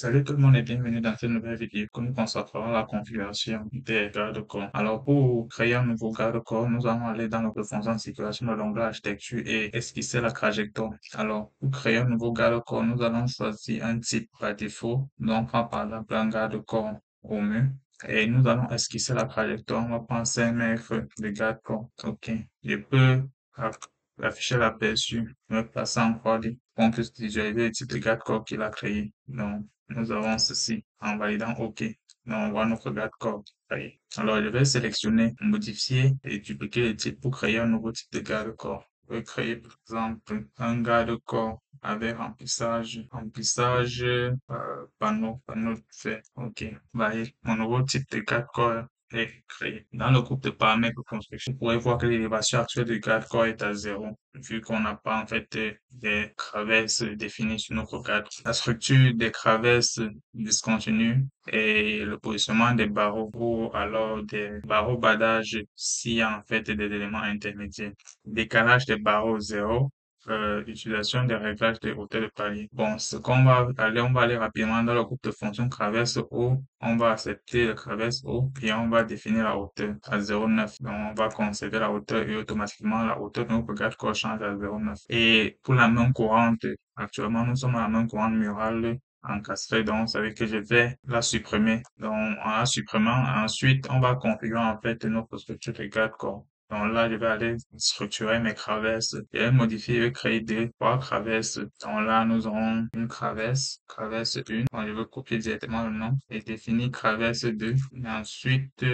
Salut tout le monde et bienvenue dans cette nouvelle vidéo que nous consacrerons à la configuration des garde-corps. Alors pour créer un nouveau garde-corps, nous allons aller dans notre fonction de sécurisation de l'onglet architecture et esquisser la trajectoire. Alors pour créer un nouveau garde-corps, nous allons choisir un type par défaut. Donc on prend par exemple un garde-corps au mur et nous allons esquisser la trajectoire. On va prendre 5 mètres de garde-corps. Ok, je peux afficher l'aperçu, me placer en 3D pour qu'on puisse visualiser le type de garde-corps qu'il a créé. Donc nous avons ceci en validant OK. Donc, on voit notre garde-corps créé. Alors, je vais sélectionner, modifier et dupliquer le type pour créer un nouveau type de garde-corps. Je vais créer, par exemple, un garde-corps avec panneau de fait. OK. Voyez, mon nouveau type de garde-corps est créé. Dans le groupe de paramètres de construction, vous pourrez voir que l'élévation actuelle du garde-corps est à 0, vu qu'on n'a pas en fait des traverses définies sur notre cadre. La structure des traverses discontinues et le positionnement des barreaux ou alors des barreaux badage s'il y a en fait des éléments intermédiaires. Décalage des barreaux 0, utilisation des réglages de hauteur de palier. Bon, on va aller rapidement dans le groupe de fonctions traverse haut. On va accepter le traverse haut et on va définir la hauteur à 0,9. Donc, on va conserver la hauteur et automatiquement la hauteur de notre garde corps change à 0,9. Et pour la main courante, actuellement, nous sommes à la main courante murale encastrée. Donc, ça veut dire que je vais la supprimer. Donc, en la supprimant, ensuite, on va configurer en fait notre structure de garde corps. Donc là, je vais aller structurer mes traverses. Je vais modifier, je vais créer trois traverses. Donc là, nous aurons une traverse 1. Donc, je vais copier directement le nom et définir traverse 2. Et ensuite,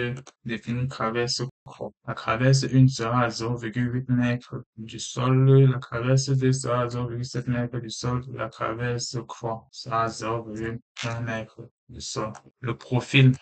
définir traverse 3. La traverse 1 sera à 0,8 mètres du sol. La traverse 2 sera à 0,7 mètres du sol. La traverse 3 sera à 0,1 mètre du sol. Le profil.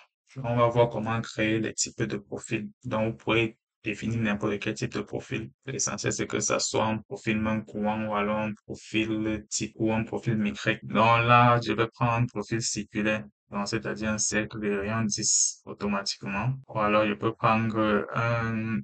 On va voir comment créer les types de profils. Donc, vous pourrez définir n'importe quel type de profil. L'essentiel, c'est que ça soit un profil main courant ou alors un profil type ou un profil micré. Donc là, je vais prendre un profil circulaire. Donc, c'est-à-dire un cercle de rayon 10 automatiquement. Ou alors, je peux prendre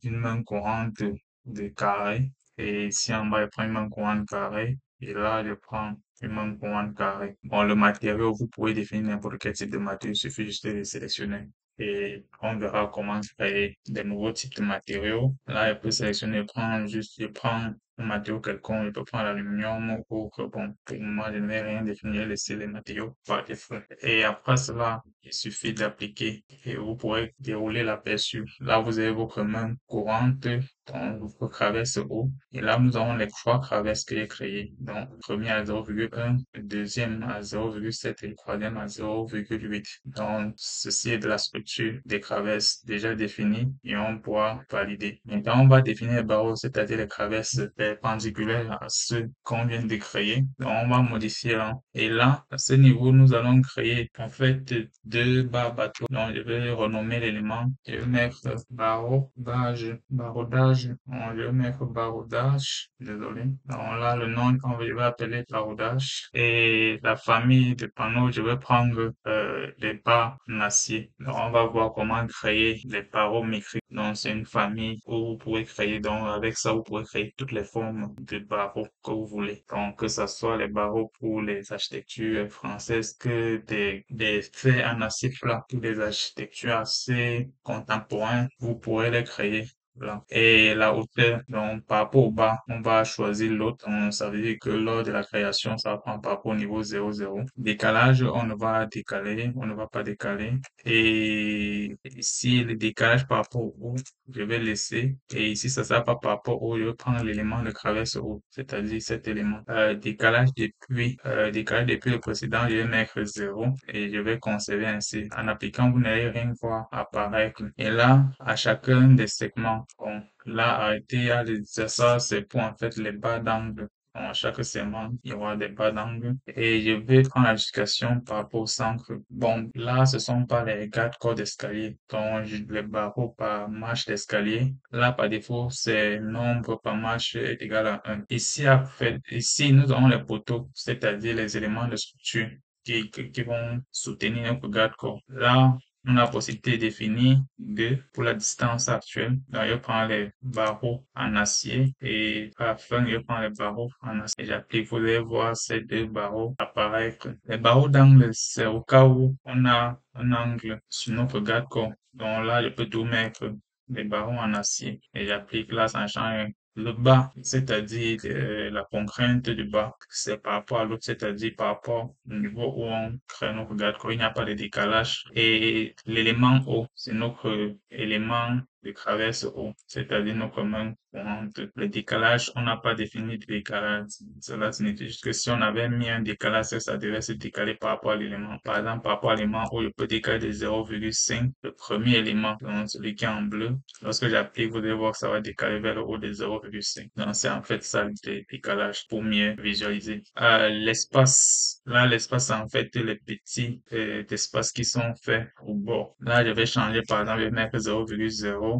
une main courante de carré. Et ici, en bas, je prends une main courante carré. Et là, je prends une main courante carré. Bon, le matériau, vous pouvez définir n'importe quel type de matériau. Il suffit juste de le sélectionner et on verra comment créer des nouveaux types de matériaux. Là, je peux sélectionner, je prends un matériau quelconque, je peux prendre l'aluminium ou autre. Bon, pour le moment, je ne vais rien définir, laisser les matériaux par défaut. Et après cela, il suffit d'appliquer et vous pourrez dérouler l'aperçu. Là, vous avez votre main courante, donc votre traverse haut. Et là, nous avons les trois traverses que j'ai créées. Donc, le premier à 0,1, le deuxième à 0,7 et le troisième à 0,8. Donc, ceci est de la structure des traverses déjà définie et on pourra valider. Maintenant, on va définir les barreaux, c'est-à-dire les traverses perpendiculaires à ceux qu'on vient de créer. Donc, on va modifier là. Et là, à ce niveau, nous allons créer en fait deux barres bateaux. Donc, je vais renommer l'élément. Je vais mettre barodage. Donc, je vais mettre barodage. Désolé. Donc là, le nom, je vais appeler barodage. Et la famille de panneaux, je vais prendre les barres en acier. Donc, on va voir comment créer les barreaux métriques. Donc, c'est une famille où vous pouvez créer, donc avec ça, vous pouvez créer toutes les formes de barreaux que vous voulez. Donc, que ce soit les barreaux pour les architectures françaises, que des faits en acier plat, pour des architectures assez contemporaines, vous pourrez les créer. Voilà. Et la hauteur, donc par rapport au bas, on va choisir l'autre. Ça veut dire que lors de la création, ça va prendre par rapport au niveau 0,0. Décalage, on ne va décaler, on ne va pas décaler. Et ici, le décalage par rapport au haut, je vais laisser. Et ici, ça sera pas par rapport au haut, je vais prendre l'élément de traverse haut, c'est-à-dire cet élément. Décalage depuis le précédent, je vais mettre 0 et je vais conserver ainsi. En appliquant, vous n'allez rien voir apparaître. Et là, à chacun des segments, bon, là, arrêtez à ça, c'est pour en fait les bas d'angle. À chaque segment, il y aura des bas d'angle. Et je vais prendre la justification par rapport au centre. Bon, là, ce sont pas les quatre corps d'escalier. Donc, les barreaux par marche d'escalier. Là, par défaut, c'est nombre par marche est égal à 1. Ici, ici, nous avons les poteaux, c'est-à-dire les éléments de structure qui vont soutenir notre garde-corps. Là, on a la possibilité de définir pour la distance actuelle. Donc, je prends les barreaux en acier et à la fin, je prends les barreaux en acier et j'applique. Vous allez voir ces deux barreaux apparaître. Les barreaux d'angle, c'est au cas où on a un angle sur notre garde-corps. Donc là, je peux tout mettre les barreaux en acier et j'applique là, ça change rien. Le bas, c'est-à-dire la contrainte du bas, c'est par rapport à l'autre, c'est-à-dire par rapport au niveau où on crée notre garde-corps, il n'y a pas de décalage. Et l'élément haut, c'est notre élément de traverse haut, c'est-à-dire notre main courante. Le décalage, on n'a pas défini de décalage. Cela signifie juste que si on avait mis un décalage, ça devait se décaler par rapport à l'élément. Par exemple, par rapport à l'élément haut, je peux décaler de 0,5 le premier élément, donc celui qui est en bleu. Lorsque j'applique, vous devez voir que ça va décaler vers le haut de 0,5. Donc, c'est en fait ça le décalage pour mieux visualiser. L'espace. Là, l'espace, c'est en fait les petits espaces qui sont faits au bord. Là, je vais changer, par exemple, je vais mettre 0,02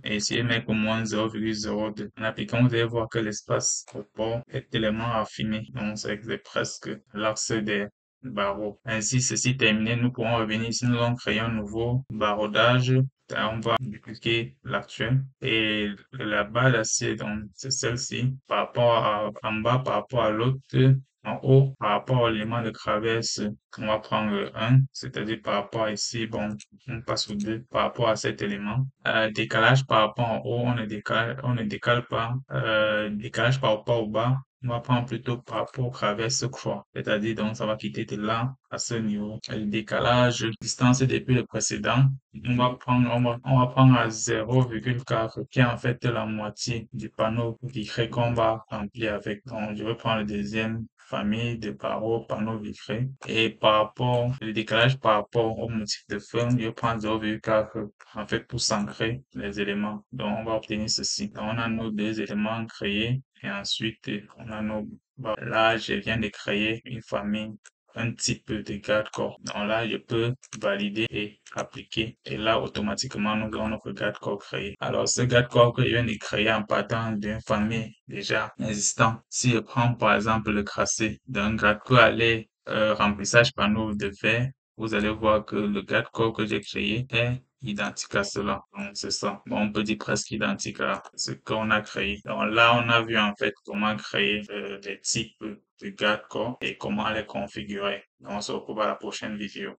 et essayer de mettre au moins 0,02. En appliquant, vous allez voir que l'espace au bord est tellement affiné. Donc, c'est presque l'axe des barreaux. Ainsi, ceci terminé, nous pourrons revenir ici, nous allons créer un nouveau barodage. On va dupliquer l'actuel et la barre d'acier, donc c'est celle-ci, par rapport en bas, par rapport à l'autre, en haut, par rapport à l'élément de traverse, on va prendre un, c'est-à-dire par rapport ici, bon, on passe au 2, par rapport à cet élément. Décalage par rapport en haut, on ne décale pas. Décalage par rapport au bas, on va prendre plutôt par rapport au traverse croix, c'est-à-dire donc ça va quitter de là à ce niveau. Le décalage, distance depuis le précédent, on va prendre à 0,4 qui est en fait la moitié du panneau vitré qu'on va remplir avec. Donc, je vais prendre le deuxième famille de barreaux, panneaux vitrés. Et par rapport, le décalage par rapport au motif de feu, je prends 0,4 en fait pour s'ancrer les éléments. Donc, on va obtenir ceci. Donc, on a nos deux éléments créés et ensuite, on a nos là, je viens de créer une famille, un type de garde-corps. Donc là, je peux valider et appliquer. Et là, automatiquement, nous avons notre garde-corps créé. Alors, ce garde-corps que je viens de créer en partant d'une famille déjà existante, si je prends par exemple le tracé d'un garde-corps aller remplissage panneau de verre, vous allez voir que le garde-corps que j'ai créé est identique à cela. Donc, c'est ça. Bon, on peut dire presque identique à ce qu'on a créé. Donc là, on a vu en fait comment créer des types de garde-corps et comment les configurer. Donc, on se retrouve à la prochaine vidéo.